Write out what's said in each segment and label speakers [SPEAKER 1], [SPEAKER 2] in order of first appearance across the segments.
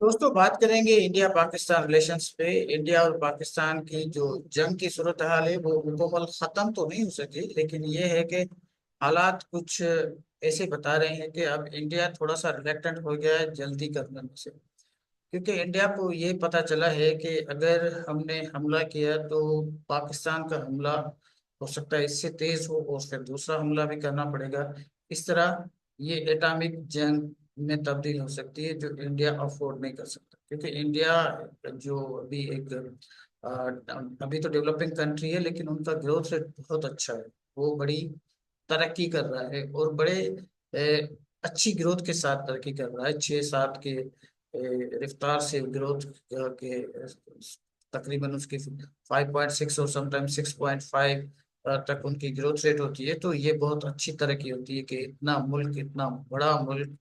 [SPEAKER 1] दोस्तों, बात करेंगे इंडिया पाकिस्तान रिलेशंस पे। इंडिया और पाकिस्तान की जो जंग की सूरत हाल है वो मुकम्मल खत्म तो नहीं हो सकी, लेकिन ये है कि हालात कुछ ऐसे बता रहे हैं कि अब इंडिया थोड़ा सा रिलेक्टेंट हो गया है जल्दी करने में से। क्योंकि इंडिया को ये पता चला है कि अगर हमने हमला किया तो पाकिस्तान का हमला हो सकता है इससे तेज हो और फिर दूसरा हमला भी करना पड़ेगा। इस तरह ये एटॉमिक जंग में तब्दील हो सकती है, जो इंडिया अफोर्ड नहीं कर सकता। क्योंकि इंडिया जो अभी एक अ, अभी तो डेवलपिंग कंट्री है, लेकिन उनका ग्रोथ रेट बहुत अच्छा है। वो बड़ी तरक्की कर रहा है और बड़े अच्छी ग्रोथ के साथ तरक्की कर रहा है। 6-7 के रफ्तार से ग्रोथ के तकरीबन उसकी 5.6 और समटाइम 6.5 तक उनकी ग्रोथ रेट होती है। तो ये बहुत अच्छी तरक्की होती है कि इतना मुल्क, इतना बड़ा मुल्क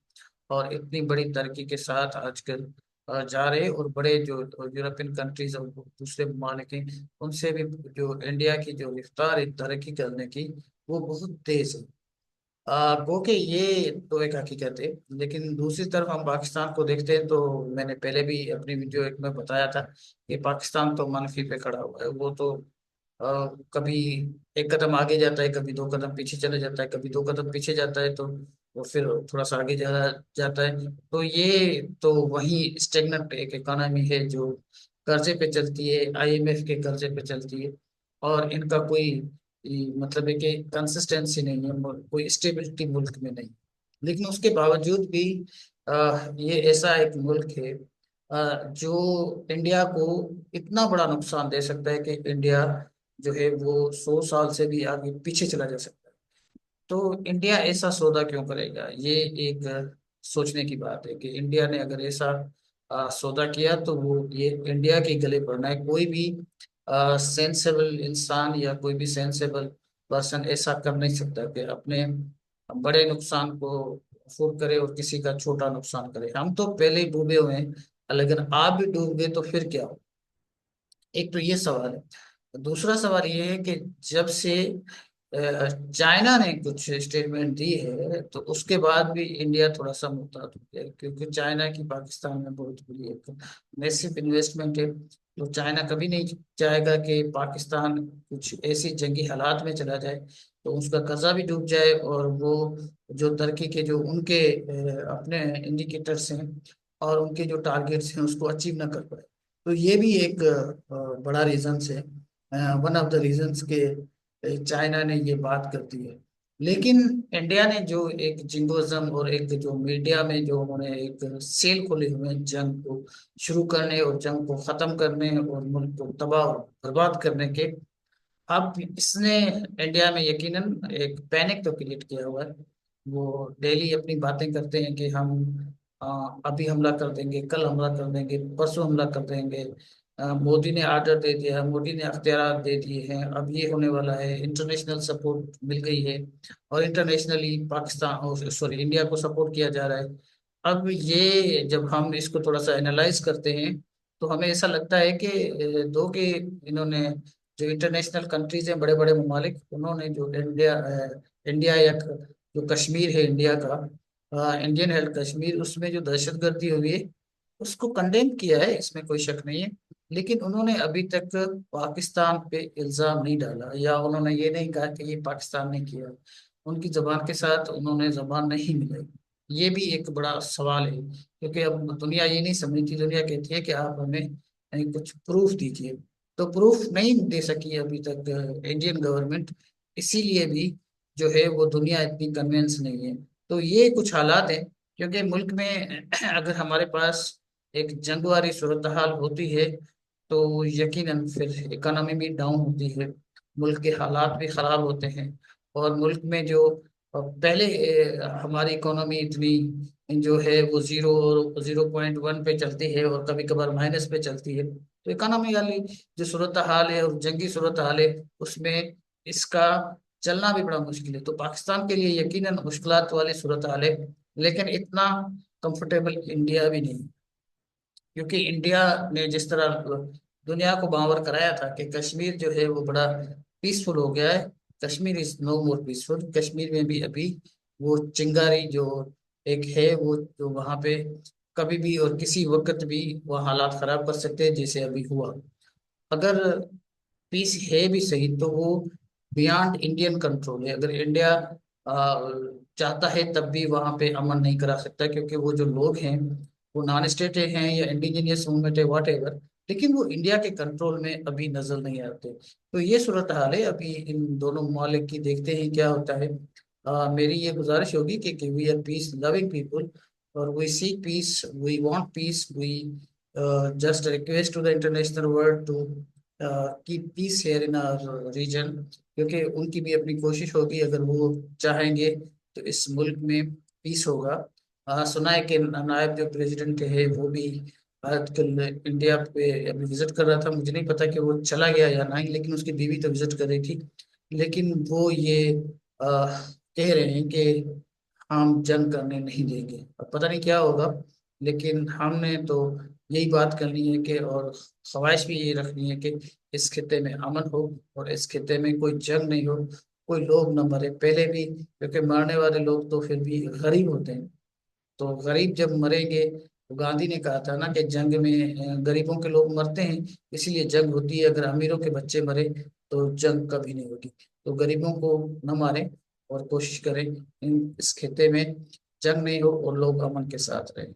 [SPEAKER 1] और इतनी बड़ी तरक्की के साथ आजकल जा रहे हैं। और बड़े जो यूरोपियन कंट्रीज और दूसरे ममालिक हैं, उनसे भी जो इंडिया की जो रफ्तार है तरक्की करने की, वो बहुत तेज है। गो के ये तो एक हकीकत है। लेकिन दूसरी तरफ हम पाकिस्तान को देखते हैं तो मैंने पहले भी अपनी वीडियो एक में बताया था कि पाकिस्तान तो मनफी पे खड़ा हुआ है। वो तो कभी एक कदम आगे जाता है, कभी 2 कदम पीछे चले जाता है, कभी 2 कदम पीछे जाता है तो वो फिर थोड़ा सा आगे जाता है। तो ये तो वही स्टेगनेंट एक इकोनॉमी है जो कर्जे पे चलती है, आईएमएफ के कर्जे पे चलती है। और इनका कोई मतलब है कि कंसिस्टेंसी नहीं है, कोई स्टेबिलिटी मुल्क में नहीं। लेकिन उसके बावजूद भी ये ऐसा एक मुल्क है जो इंडिया को इतना बड़ा नुकसान दे सकता है कि इंडिया जो है वो 100 साल से भी आगे पीछे चला जा सकता है। तो इंडिया ऐसा सौदा क्यों करेगा? ये एक सोचने की बात है कि इंडिया ने अगर ऐसा सौदा किया तो वो ये इंडिया के गले पड़ना है। कोई भी सेंसेबल इंसान या कोई भी सेंसेबल पर्सन ऐसा कर नहीं सकता कि अपने बड़े नुकसान को अफोर्ड करे और किसी का छोटा नुकसान करे। हम तो पहले ही डूबे हुए हैं, अगर आप भी डूब गए तो फिर क्या हो? एक तो ये सवाल है। दूसरा सवाल ये है कि जब से चाइना ने कुछ स्टेटमेंट दी है तो उसके बाद भी इंडिया थोड़ा सा मुहतात हो गया है। क्योंकि चाइना की पाकिस्तान में बहुत बड़ी एक मैसिव इन्वेस्टमेंट है। तो चाइना कभी नहीं चाहेगा कि पाकिस्तान कुछ ऐसी जंगी हालात में चला जाए तो उसका कर्जा भी डूब जाए और वो जो तरक्की के जो उनके अपने इंडिकेटर्स हैं और उनके जो टारगेट्स हैं उसको अचीव ना कर पाए। तो ये भी एक बड़ा रीजंस है, वन ऑफ द रीजंस के चाइना ने ये बात कर दी है। लेकिन इंडिया ने जो एक जिंगोज्म और एक जो मीडिया में जो उन्होंने एक सेल खोले हुए हैं जंग को शुरू करने और जंग को खत्म करने और मुल्क को तबाह और बर्बाद करने के, अब इसने इंडिया में यकीनन एक पैनिक तो क्रिएट किया हुआ है। वो डेली अपनी बातें करते हैं कि हम अभी हमला कर देंगे, कल हमला कर देंगे, परसों हमला कर देंगे। मोदी ने आर्डर दे दिया, मोदी ने अख्तियार दे दिए हैं, अब ये होने वाला है, इंटरनेशनल सपोर्ट मिल गई है और इंटरनेशनली पाकिस्तान और सॉरी इंडिया को सपोर्ट किया जा रहा है। अब ये जब हम इसको थोड़ा सा एनालाइज करते हैं तो हमें ऐसा लगता है कि दो के इन्होंने जो इंटरनेशनल कंट्रीज हैं, बड़े बड़े ममालिक, उन्होंने जो इंडिया या जो कश्मीर है इंडिया का, इंडियन हेल्ड कश्मीर, उसमें जो दहशतगर्दी हुई है उसको कंडेम किया है, इसमें कोई शक नहीं है। लेकिन उन्होंने अभी तक पाकिस्तान पे इल्जाम नहीं डाला या उन्होंने ये नहीं कहा कि ये पाकिस्तान ने किया। उनकी जबान के साथ उन्होंने जबान नहीं मिलाई। ये भी एक बड़ा सवाल है, क्योंकि अब दुनिया ये नहीं समझती। दुनिया कहती है कि आप हमें कुछ प्रूफ दीजिए। तो प्रूफ नहीं दे सकी अभी तक इंडियन गवर्नमेंट। इसीलिए भी जो है वो दुनिया इतनी कन्विंस नहीं है। तो ये कुछ हालात हैं। क्योंकि मुल्क में अगर हमारे पास एक जंग वाली सूरत हाल होती है तो यकीनन फिर इकोनॉमी भी डाउन होती है, मुल्क के हालात भी खराब होते हैं। और मुल्क में जो पहले हमारी इकोनॉमी इतनी जो है वो 0.1 पे चलती है और कभी कभार माइनस पे चलती है। तो इकोनॉमी वाली जो सूरत हाल है और जंगी सूरत हाल है उसमें इसका चलना भी बड़ा मुश्किल है। तो पाकिस्तान के लिए यकीनन मुश्किलात वाली सूरत हाल है, लेकिन इतना कंफर्टेबल इंडिया भी नहीं। क्योंकि इंडिया ने जिस तरह दुनिया को बावर कराया था कि कश्मीर जो है वो बड़ा पीसफुल हो गया है, Kashmir is no more peaceful. Kashmir में भी अभी वो चिंगारी जो एक है वो जो वहां पे कभी भी और किसी वक्त भी वह हालात खराब कर सकते हैं, जैसे अभी हुआ। अगर पीस है भी सही तो वो बियॉन्ड इंडियन कंट्रोल है। अगर इंडिया चाहता है तब भी वहां पे अमन नहीं करा सकता, क्योंकि वो जो लोग हैं वो नॉन स्टेट हैं या इंडिजिनियस मूवमेंट है, वॉट एवर, लेकिन वो इंडिया के कंट्रोल में अभी नजर नहीं आते। तो ये सूरत हाल है अभी इन दोनों ममालिक की। देखते हैं क्या होता है। मेरी ये गुजारिश होगी कि we are peace loving people, और we seek peace, we want peace, we just a request to the international world to keep peace here in our region, क्योंकि उनकी भी अपनी कोशिश होगी। अगर वो चाहेंगे तो इस मुल्क में पीस होगा। सुना है कि नायब जो प्रेसिडेंट है वो भी आजकल इंडिया पे अभी विजिट कर रहा था। मुझे नहीं पता कि वो चला गया या नहीं, लेकिन उसकी बीवी तो विजिट कर रही थी। लेकिन वो ये कह रहे हैं कि हम जंग करने नहीं देंगे। अब पता नहीं क्या होगा, लेकिन हमने तो यही बात करनी है कि, और ख्वाहिश भी यही रखनी है कि इस खित्ते में अमन हो, और इस खित्ते में कोई जंग नहीं हो, कोई लोग न मरे पहले भी, क्योंकि मरने वाले लोग तो फिर भी गरीब होते हैं। तो गरीब जब मरेंगे, तो गांधी ने कहा था ना कि जंग में गरीबों के लोग मरते हैं, इसीलिए जंग होती है। अगर अमीरों के बच्चे मरे तो जंग कभी नहीं होगी। तो गरीबों को न मारें, और कोशिश करें इस खित्ते में जंग नहीं हो और लोग अमन के साथ रहें।